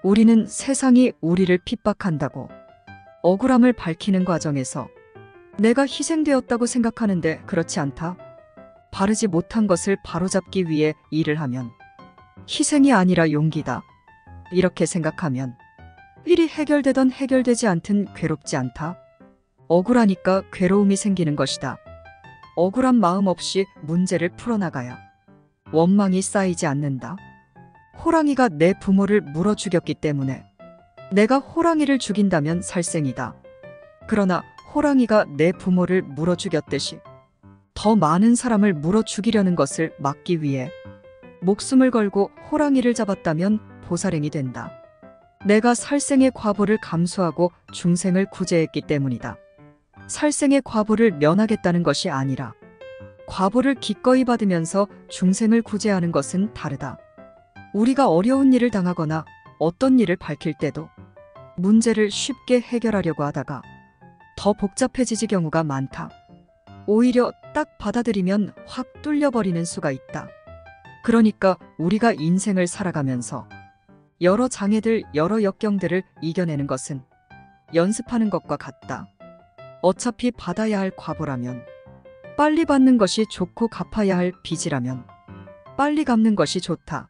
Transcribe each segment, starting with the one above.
우리는 세상이 우리를 핍박한다고 억울함을 밝히는 과정에서 내가 희생되었다고 생각하는데 그렇지 않다. 바르지 못한 것을 바로잡기 위해 일을 하면 희생이 아니라 용기다. 이렇게 생각하면 일이 해결되던 해결되지 않든 괴롭지 않다. 억울하니까 괴로움이 생기는 것이다. 억울한 마음 없이 문제를 풀어나가야 원망이 쌓이지 않는다. 호랑이가 내 부모를 물어 죽였기 때문에 내가 호랑이를 죽인다면 살생이다. 그러나 호랑이가 내 부모를 물어 죽였듯이 더 많은 사람을 물어 죽이려는 것을 막기 위해 목숨을 걸고 호랑이를 잡았다면 보살행이 된다. 내가 살생의 과보를 감수하고 중생을 구제했기 때문이다. 살생의 과보를 면하겠다는 것이 아니라 과보를 기꺼이 받으면서 중생을 구제하는 것은 다르다. 우리가 어려운 일을 당하거나 어떤 일을 밝힐 때도 문제를 쉽게 해결하려고 하다가 더 복잡해지지 경우가 많다. 오히려 딱 받아들이면 확 뚫려버리는 수가 있다. 그러니까 우리가 인생을 살아가면서 여러 장애들, 여러 역경들을 이겨내는 것은 연습하는 것과 같다. 어차피 받아야 할 과보라면 빨리 받는 것이 좋고 갚아야 할 빚이라면 빨리 갚는 것이 좋다.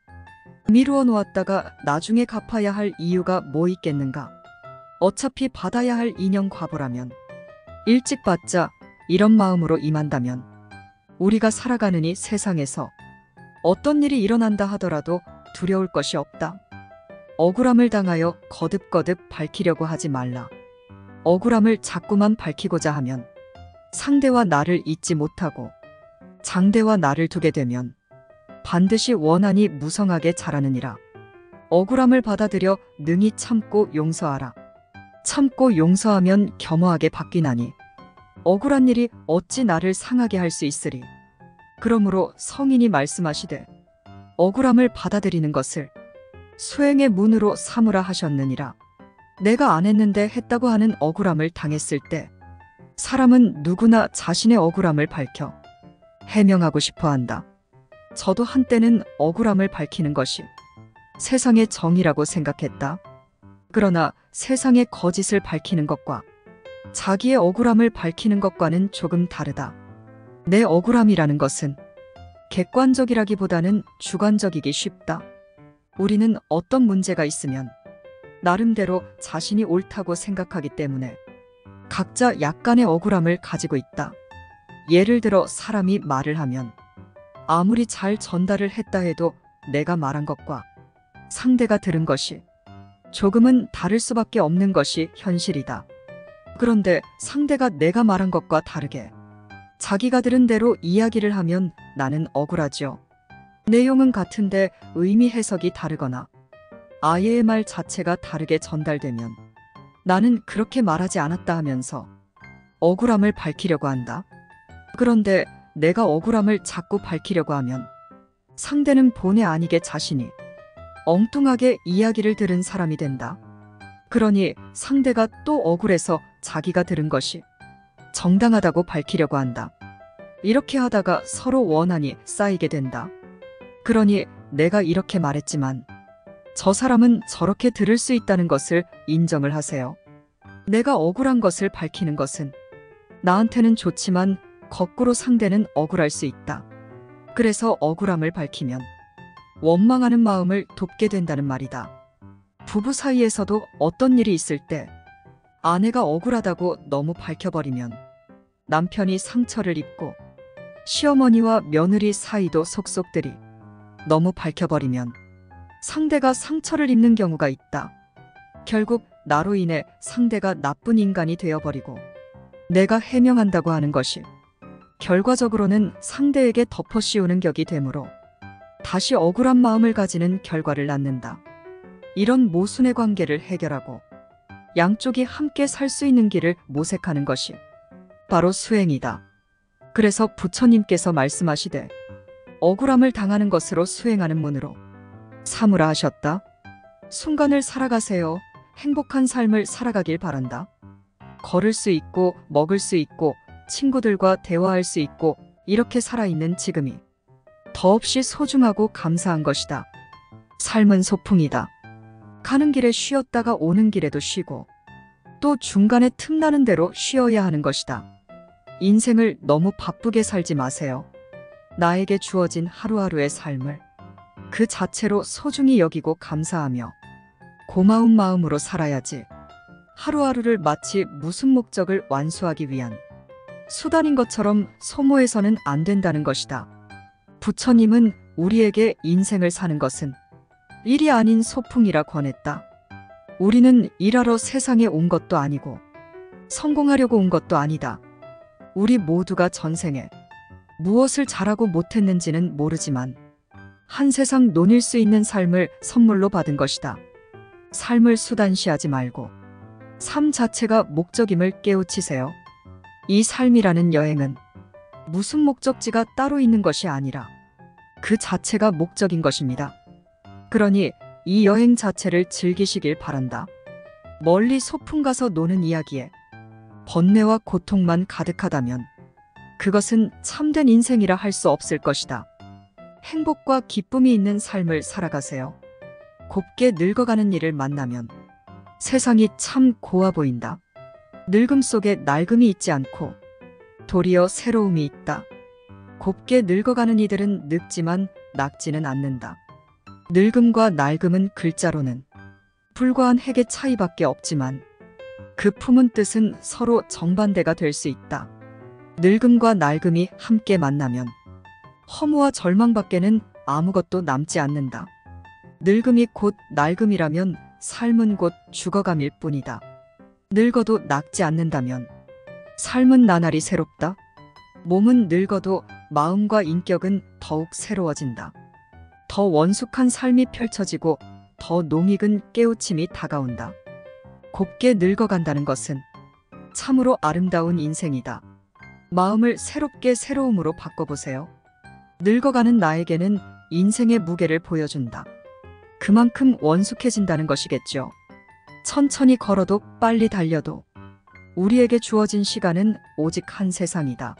미루어 놓았다가 나중에 갚아야 할 이유가 뭐 있겠는가? 어차피 받아야 할 인연 과보라면 일찍 받자, 이런 마음으로 임한다면 우리가 살아가는 이 세상에서 어떤 일이 일어난다 하더라도 두려울 것이 없다. 억울함을 당하여 거듭거듭 밝히려고 하지 말라. 억울함을 자꾸만 밝히고자 하면 상대와 나를 잊지 못하고 장대와 나를 두게 되면 반드시 원한이 무성하게 자라느니라. 억울함을 받아들여 능히 참고 용서하라. 참고 용서하면 겸허하게 바뀌나니 억울한 일이 어찌 나를 상하게 할 수 있으리. 그러므로 성인이 말씀하시되 억울함을 받아들이는 것을 수행의 문으로 삼으라 하셨느니라. 내가 안 했는데 했다고 하는 억울함을 당했을 때 사람은 누구나 자신의 억울함을 밝혀 해명하고 싶어 한다. 저도 한때는 억울함을 밝히는 것이 세상의 정의라고 생각했다. 그러나 세상의 거짓을 밝히는 것과 자기의 억울함을 밝히는 것과는 조금 다르다. 내 억울함이라는 것은 객관적이라기보다는 주관적이기 쉽다. 우리는 어떤 문제가 있으면 나름대로 자신이 옳다고 생각하기 때문에 각자 약간의 억울함을 가지고 있다. 예를 들어 사람이 말을 하면 아무리 잘 전달을 했다 해도 내가 말한 것과 상대가 들은 것이 조금은 다를 수밖에 없는 것이 현실이다. 그런데 상대가 내가 말한 것과 다르게 자기가 들은 대로 이야기를 하면 나는 억울하죠. 내용은 같은데 의미 해석이 다르거나 아예의 말 자체가 다르게 전달되면 나는 그렇게 말하지 않았다 하면서 억울함을 밝히려고 한다. 그런데 내가 억울함을 자꾸 밝히려고 하면 상대는 본의 아니게 자신이 엉뚱하게 이야기를 들은 사람이 된다. 그러니 상대가 또 억울해서 자기가 들은 것이 정당하다고 밝히려고 한다. 이렇게 하다가 서로 원한이 쌓이게 된다. 그러니 내가 이렇게 말했지만 저 사람은 저렇게 들을 수 있다는 것을 인정을 하세요. 내가 억울한 것을 밝히는 것은 나한테는 좋지만 거꾸로 상대는 억울할 수 있다. 그래서 억울함을 밝히면 원망하는 마음을 돕게 된다는 말이다. 부부 사이에서도 어떤 일이 있을 때 아내가 억울하다고 너무 밝혀버리면 남편이 상처를 입고 시어머니와 며느리 사이도 속속들이 너무 밝혀버리면 상대가 상처를 입는 경우가 있다. 결국 나로 인해 상대가 나쁜 인간이 되어버리고 내가 해명한다고 하는 것이 결과적으로는 상대에게 덮어씌우는 격이 되므로 다시 억울한 마음을 가지는 결과를 낳는다. 이런 모순의 관계를 해결하고 양쪽이 함께 살 수 있는 길을 모색하는 것이 바로 수행이다. 그래서 부처님께서 말씀하시되 억울함을 당하는 것으로 수행하는 문으로 삼으라 하셨다. 순간을 살아가세요. 행복한 삶을 살아가길 바란다. 걸을 수 있고 먹을 수 있고 친구들과 대화할 수 있고 이렇게 살아있는 지금이 더없이 소중하고 감사한 것이다. 삶은 소풍이다. 가는 길에 쉬었다가 오는 길에도 쉬고 또 중간에 틈나는 대로 쉬어야 하는 것이다. 인생을 너무 바쁘게 살지 마세요. 나에게 주어진 하루하루의 삶을 그 자체로 소중히 여기고 감사하며 고마운 마음으로 살아야지. 하루하루를 마치 무슨 목적을 완수하기 위한 수단인 것처럼 소모해서는 안 된다는 것이다. 부처님은 우리에게 인생을 사는 것은 일이 아닌 소풍이라 권했다. 우리는 일하러 세상에 온 것도 아니고 성공하려고 온 것도 아니다. 우리 모두가 전생에 무엇을 잘하고 못했는지는 모르지만 한 세상 논일 수 있는 삶을 선물로 받은 것이다. 삶을 수단시하지 말고 삶 자체가 목적임을 깨우치세요. 이 삶이라는 여행은 무슨 목적지가 따로 있는 것이 아니라 그 자체가 목적인 것입니다. 그러니 이 여행 자체를 즐기시길 바란다. 멀리 소풍 가서 노는 이야기에 번뇌와 고통만 가득하다면 그것은 참된 인생이라 할 수 없을 것이다. 행복과 기쁨이 있는 삶을 살아가세요. 곱게 늙어가는 일을 만나면 세상이 참 고와 보인다. 늙음 속에 낡음이 있지 않고 도리어 새로움이 있다. 곱게 늙어가는 이들은 늙지만 낫지는 않는다. 늙음과 낡음은 글자로는 불과한 핵의 차이밖에 없지만 그 품은 뜻은 서로 정반대가 될 수 있다. 늙음과 낡음이 함께 만나면 허무와 절망밖에는 아무것도 남지 않는다. 늙음이 곧 낡음이라면 삶은 곧 죽어감일 뿐이다. 늙어도 낫지 않는다면 삶은 나날이 새롭다. 몸은 늙어도 마음과 인격은 더욱 새로워진다. 더 원숙한 삶이 펼쳐지고 더 농익은 깨우침이 다가온다. 곱게 늙어간다는 것은 참으로 아름다운 인생이다. 마음을 새롭게 새로움으로 바꿔보세요. 늙어가는 나에게는 인생의 무게를 보여준다. 그만큼 원숙해진다는 것이겠죠. 천천히 걸어도 빨리 달려도 우리에게 주어진 시간은 오직 한 세상이다.